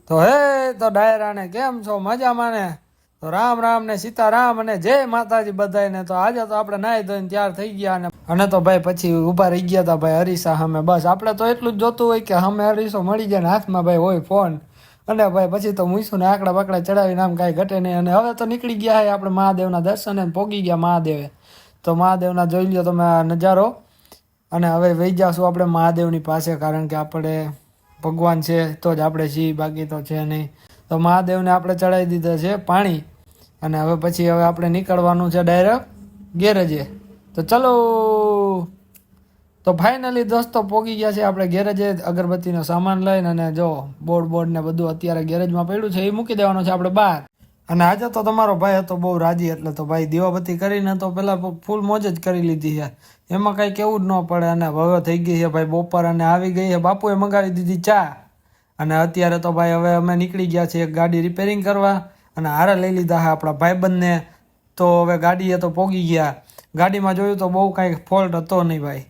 તો હે તો ડાયરાને કેમ છો મજામાં ને? તો રામ રામ ને સીતારામ અને જય માતાજી બધાને. તો આજે તો આપણે નાહી ધોઈને તૈયાર થઈ ગયા અને તો ભાઈ પછી ઊભા રહી ગયા હતા ભાઈ અરીસા સામે. બસ આપણે તો એટલું જ જોતું હોય કે સામે અરીસો મળી જાય ને હાથમાં ભાઈ હોય ફોન. અને ભાઈ પછી તો મૂઈશું ને આંકડા બાકડા ચડાવીને આમ કાંઈ ઘટે નહીં. અને હવે તો નીકળી ગયા છે આપણે મહાદેવના દર્શને પોગી ગયા મહાદેવે. તો મહાદેવના જોઈ લ્યો તમે આ નજારો. અને હવે વહી જશું આપણે મહાદેવની પાસે, કારણ કે આપણે ભગવાન છે તો જ આપણે છીએ, બાકી તો છે નહીં. તો મહાદેવને આપણે ચડાવી દીધા છે પાણી. અને હવે પછી હવે આપણે નીકળવાનું છે ડાયરેક્ટ ગેરેજે. તો ચલો. તો ફાઇનલી દોસ્તો પોગી ગયા છે આપણે ગેરેજે અગરબત્તીનો સામાન લઈને. અને જો બોર્ડ ને બધું અત્યારે ગેરેજમાં પડ્યું છે એ મૂકી દેવાનું છે આપણે બહાર. અને આજે તો તમારો ભાઈ હતો બહુ રાજી, એટલે તો ભાઈ દીવાબત્તી કરીને તો પેલા ફૂલ મોજ જ કરી લીધી છે. એમાં કાંઈ કેવું જ ન પડે. અને હવે થઈ ગઈ છે ભાઈ બપોર અને આવી ગઈ છે બાપુએ મંગાવી દીધી ચા. અને અત્યારે તો ભાઈ હવે અમે નીકળી ગયા છીએ એક ગાડી રિપેરિંગ કરવા. અને હારે લઈ લીધા છે આપણા ભાઈબંધને. તો હવે ગાડીએ તો પોગી ગયા. ગાડીમાં જોયું તો બહુ કાંઈ ફોલ્ટ હતો નહીં ભાઈ.